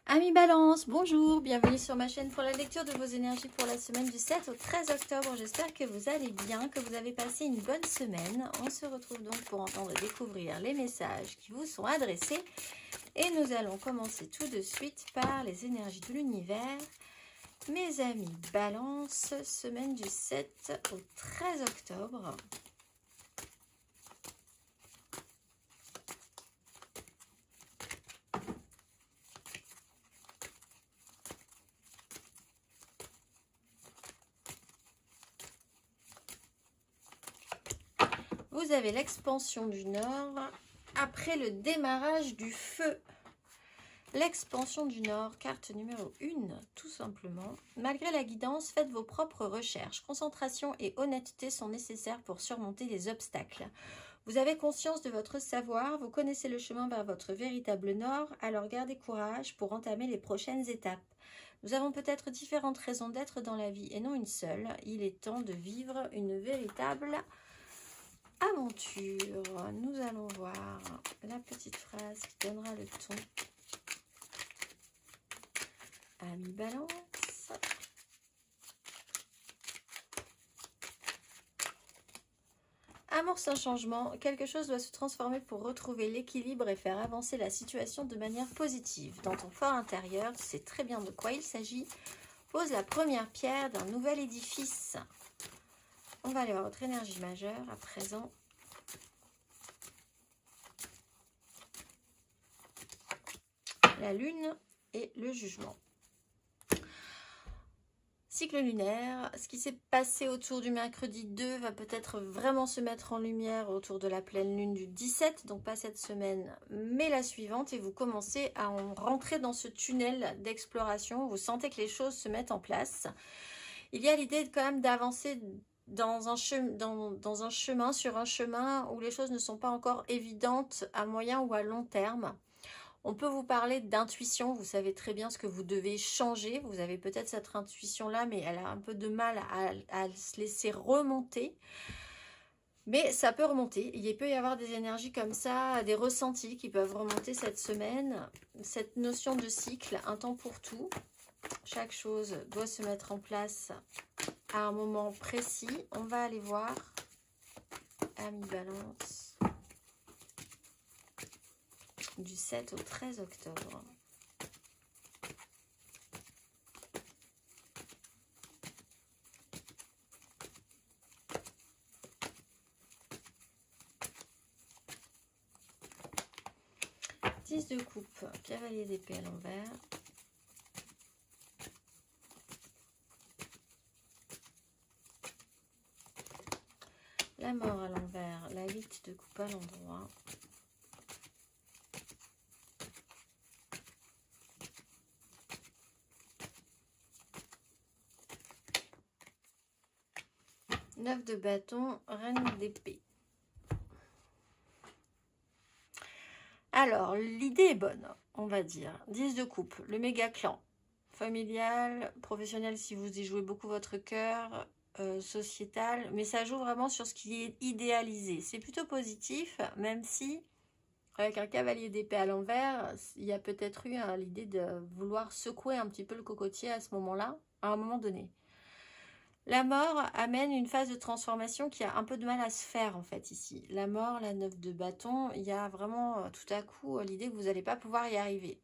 Amis Balance, bonjour, bienvenue sur ma chaîne pour la lecture de vos énergies pour la semaine du 7 au 13 octobre. J'espère que vous allez bien, que vous avez passé une bonne semaine. On se retrouve donc pour entendre et découvrir les messages qui vous sont adressés. Et nous allons commencer tout de suite par les énergies de l'univers. Mes amis Balance, semaine du 7 au 13 octobre. Vous avez l'expansion du Nord après le démarrage du feu. L'expansion du Nord, carte numéro 1, tout simplement. Malgré la guidance, faites vos propres recherches. Concentration et honnêteté sont nécessaires pour surmonter les obstacles. Vous avez conscience de votre savoir, vous connaissez le chemin vers votre véritable Nord, alors gardez courage pour entamer les prochaines étapes. Nous avons peut-être différentes raisons d'être dans la vie et non une seule. Il est temps de vivre une véritable aventure. Nous allons voir la petite phrase qui donnera le ton. Amis Balance. Amorce un changement. Quelque chose doit se transformer pour retrouver l'équilibre et faire avancer la situation de manière positive. Dans ton fort intérieur, tu sais très bien de quoi il s'agit. Pose la première pierre d'un nouvel édifice. On va aller voir votre énergie majeure à présent. La lune et le jugement. Cycle lunaire, ce qui s'est passé autour du mercredi 2 va peut-être vraiment se mettre en lumière autour de la pleine lune du 17, donc pas cette semaine, mais la suivante, et vous commencez à rentrer dans ce tunnel d'exploration, vous sentez que les choses se mettent en place. Il y a l'idée quand même d'avancer dans un chemin, sur un chemin où les choses ne sont pas encore évidentes à moyen ou à long terme. On peut vous parler d'intuition, vous savez très bien ce que vous devez changer. Vous avez peut-être cette intuition-là, mais elle a un peu de mal à se laisser remonter. Mais ça peut remonter. Il peut y avoir des énergies comme ça, des ressentis qui peuvent remonter cette semaine. Cette notion de cycle, un temps pour tout. Chaque chose doit se mettre en place à un moment précis. On va aller voir. Amis Balance. Du 7 au 13 octobre. Dix de coupe, cavalier d'épée à l'envers. La mort à l'envers, la 8 de coupe à l'endroit. Neuf de bâton, reine d'épée. Alors, l'idée est bonne, on va dire. 10 de coupe, le méga clan. Familial, professionnel si vous y jouez beaucoup votre cœur, sociétal. Mais ça joue vraiment sur ce qui est idéalisé. C'est plutôt positif, même si, avec un cavalier d'épée à l'envers, il y a peut-être eu l'idée de vouloir secouer un petit peu le cocotier à ce moment-là, à un moment donné. La mort amène une phase de transformation qui a un peu de mal à se faire en fait ici. La mort, la 9 de bâton, il y a vraiment tout à coup l'idée que vous n'allez pas pouvoir y arriver.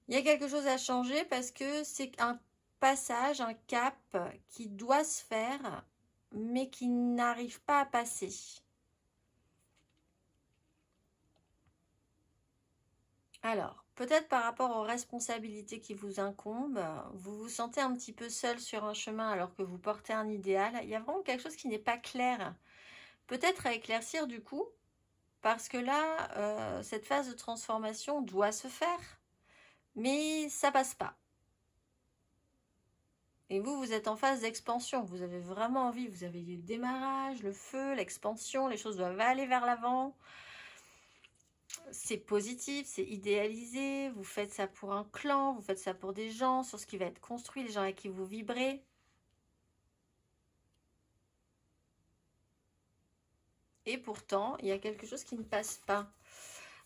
Il y a quelque chose à changer parce que c'est un passage, un cap qui doit se faire mais qui n'arrive pas à passer. Alors, peut-être par rapport aux responsabilités qui vous incombent, vous vous sentez un petit peu seul sur un chemin alors que vous portez un idéal. Il y a vraiment quelque chose qui n'est pas clair. Peut-être à éclaircir du coup, parce que là, cette phase de transformation doit se faire, mais ça passe pas. Et vous, vous êtes en phase d'expansion, vous avez vraiment envie, vous avez le démarrage, le feu, l'expansion, les choses doivent aller vers l'avant. C'est positif, c'est idéalisé, vous faites ça pour un clan, vous faites ça pour des gens, sur ce qui va être construit, les gens avec qui vous vibrez. et pourtant, il y a quelque chose qui ne passe pas.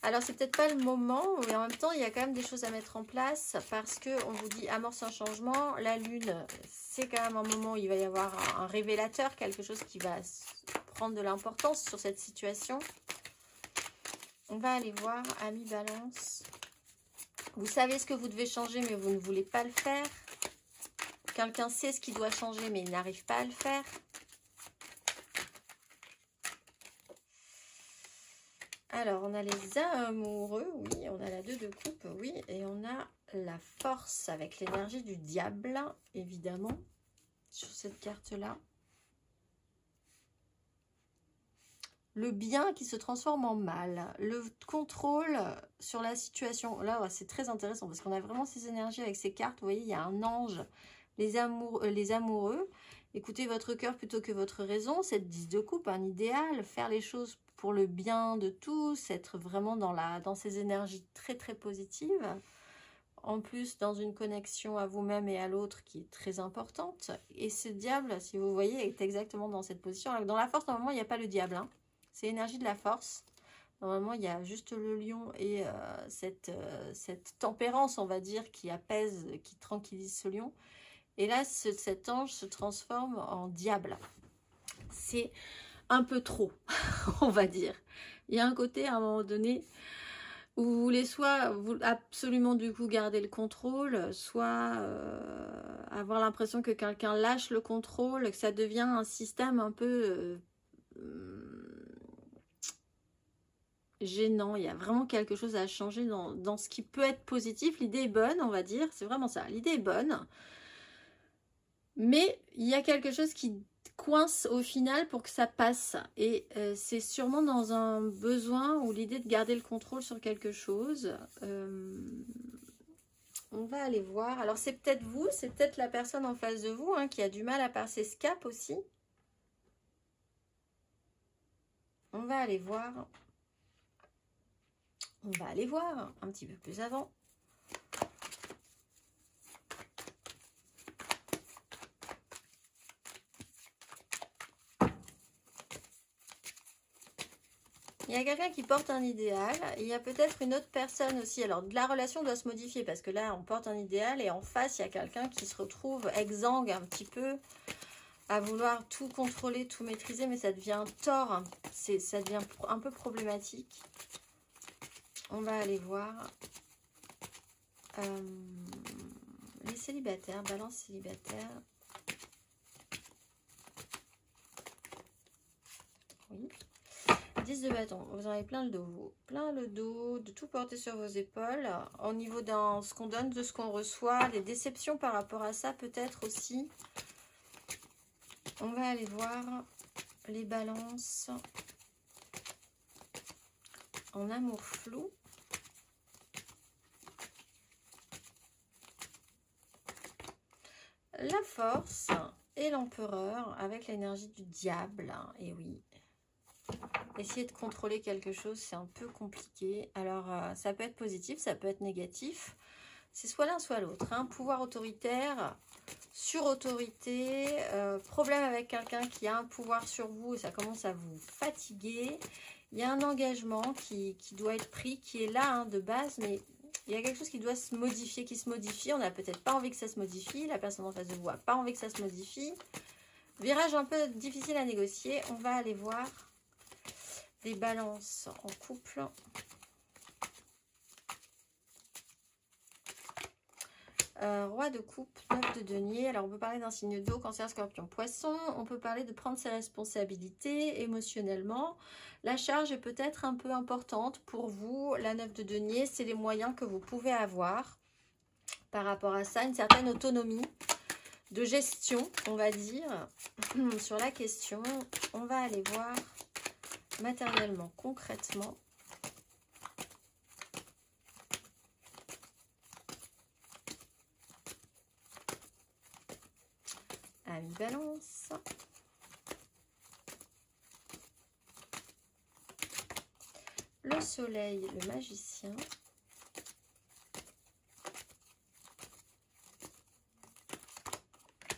Alors, c'est peut-être pas le moment, mais en même temps, il y a quand même des choses à mettre en place parce qu'on vous dit amorce un changement. La Lune, c'est quand même un moment où il va y avoir un révélateur, quelque chose qui va prendre de l'importance sur cette situation. On va aller voir, Amis Balance. Vous savez ce que vous devez changer, mais vous ne voulez pas le faire. Quelqu'un sait ce qui doit changer, mais il n'arrive pas à le faire. Alors, on a les amoureux, oui, on a la 2 de coupe, oui, et on a la force avec l'énergie du diable, évidemment, sur cette carte-là. Le bien qui se transforme en mal, le contrôle sur la situation. Là, c'est très intéressant parce qu'on a vraiment ces énergies avec ces cartes. Vous voyez, il y a un ange, les amoureux. Écoutez votre cœur plutôt que votre raison. Cette 10 de coupe, un idéal, faire les choses pour le bien de tous, être vraiment dans ces énergies très très positives. En plus, dans une connexion à vous-même et à l'autre qui est très importante. Et ce diable, si vous voyez, est exactement dans cette position. Alors, dans la force, normalement, il n'y a pas le diable, hein. C'est l'énergie de la force. Normalement, il y a juste le lion et cette tempérance, on va dire, qui apaise, qui tranquillise ce lion. Et là, cet ange se transforme en diable. C'est un peu trop, on va dire. Il y a un côté, à un moment donné, où vous voulez soit absolument du coup garder le contrôle, soit avoir l'impression que quelqu'un lâche le contrôle, que ça devient un système un peu gênant. Il y a vraiment quelque chose à changer dans ce qui peut être positif. L'idée est bonne, on va dire, c'est vraiment ça. L'idée est bonne, mais il y a quelque chose qui coince au final pour que ça passe. Et c'est sûrement dans un besoin ou l'idée de garder le contrôle sur quelque chose. On va aller voir. Alors c'est peut-être vous, c'est peut-être la personne en face de vous hein, qui a du mal à passer ce cap aussi. On va aller voir. On va aller voir un petit peu plus avant. Il y a quelqu'un qui porte un idéal. Il y a peut-être une autre personne aussi. Alors, la relation doit se modifier parce que là, on porte un idéal et en face, il y a quelqu'un qui se retrouve exsangue un petit peu à vouloir tout contrôler, tout maîtriser, mais ça devient tort. Hein. Ça devient un peu problématique. On va aller voir les célibataires, balance célibataire. Oui. 10 de bâton, vous en avez plein le dos. Plein le dos, de tout porter sur vos épaules. Au niveau de ce qu'on donne, de ce qu'on reçoit, les déceptions par rapport à ça peut-être aussi. On va aller voir les balances en amour flou. La force et l'empereur avec l'énergie du diable. Et oui, essayer de contrôler quelque chose, c'est un peu compliqué. Alors, ça peut être positif, ça peut être négatif. C'est soit l'un, soit l'autre. Hein. Pouvoir autoritaire, sur-autorité, problème avec quelqu'un qui a un pouvoir sur vous et ça commence à vous fatiguer. Il y a un engagement qui doit être pris, qui est là hein, de base, mais il y a quelque chose qui doit se modifier, qui se modifie. On n'a peut-être pas envie que ça se modifie. La personne en face de vous n'a pas envie que ça se modifie. Virage un peu difficile à négocier. On va aller voir des balances en couple. Roi de coupe, 9 de denier. Alors on peut parler d'un signe d'eau, cancer, scorpion, poisson. On peut parler de prendre ses responsabilités émotionnellement. La charge est peut-être un peu importante pour vous. La 9 de denier, c'est les moyens que vous pouvez avoir par rapport à ça. Une certaine autonomie de gestion, on va dire, sur la question. On va aller voir matériellement, concrètement. Amis Balance. Le soleil, le magicien.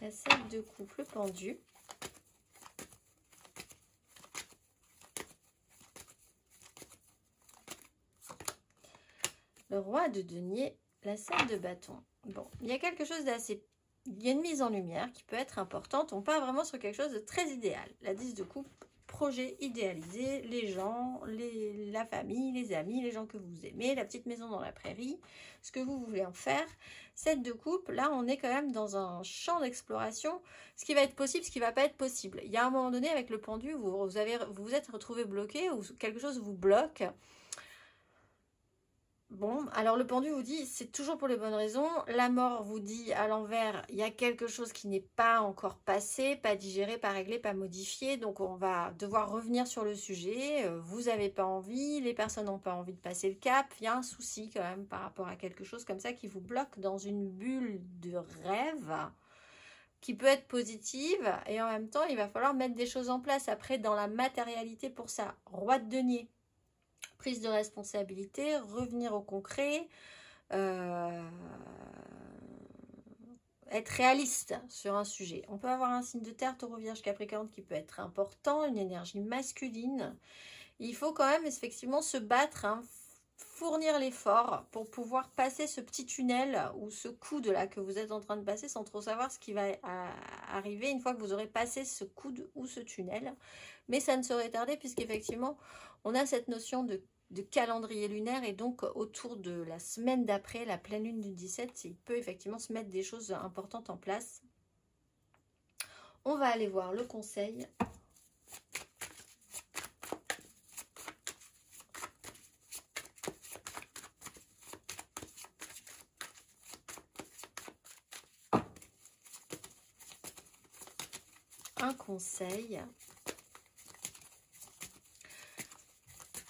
La 7 de coupe, le pendu. le roi de denier, la 7 de bâton. Bon, il y a quelque chose d'assez... Il y a une mise en lumière qui peut être importante. On part vraiment sur quelque chose de très idéal. La 10 de coupe, projet idéalisé, les gens, la famille, les amis, les gens que vous aimez, la petite maison dans la prairie, ce que vous voulez en faire. 7 de coupe, là on est quand même dans un champ d'exploration, ce qui va être possible, ce qui ne va pas être possible. Il y a un moment donné avec le pendu, vous vous êtes retrouvé bloqué ou quelque chose vous bloque. Bon, alors le pendu vous dit, c'est toujours pour les bonnes raisons. La mort vous dit à l'envers, il y a quelque chose qui n'est pas encore passé, pas digéré, pas réglé, pas modifié. Donc on va devoir revenir sur le sujet. Vous n'avez pas envie, les personnes n'ont pas envie de passer le cap. Il y a un souci quand même par rapport à quelque chose comme ça qui vous bloque dans une bulle de rêve qui peut être positive. Et en même temps, il va falloir mettre des choses en place après dans la matérialité pour ça. Roi de denier. Prise de responsabilité, revenir au concret, être réaliste sur un sujet. On peut avoir un signe de terre, taureau, vierge, capricorne qui peut être important, une énergie masculine. Il faut quand même effectivement se battre, hein, fournir l'effort pour pouvoir passer ce petit tunnel ou ce coude là que vous êtes en train de passer sans trop savoir ce qui va arriver une fois que vous aurez passé ce coude ou ce tunnel. Mais ça ne saurait tarder puisqu'effectivement on a cette notion de calendrier lunaire et donc autour de la semaine d'après, la pleine lune du 17, il peut effectivement se mettre des choses importantes en place. On va aller voir le conseil. Un conseil.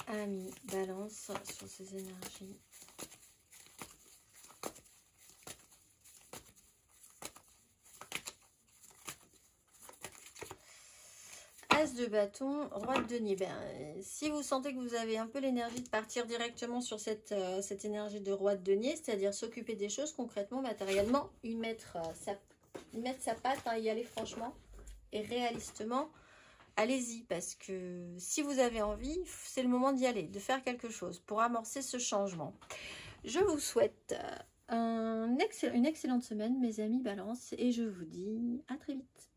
Ami Balance sur ces énergies. As de bâton, roi de denier. Ben, si vous sentez que vous avez un peu l'énergie de partir directement sur cette énergie de roi de denier, c'est-à-dire s'occuper des choses concrètement, matériellement, y mettre sa patte, hein, y aller franchement et réalistement, allez-y, parce que si vous avez envie, c'est le moment d'y aller, de faire quelque chose pour amorcer ce changement. Je vous souhaite une excellente semaine, mes amis Balance, et je vous dis à très vite.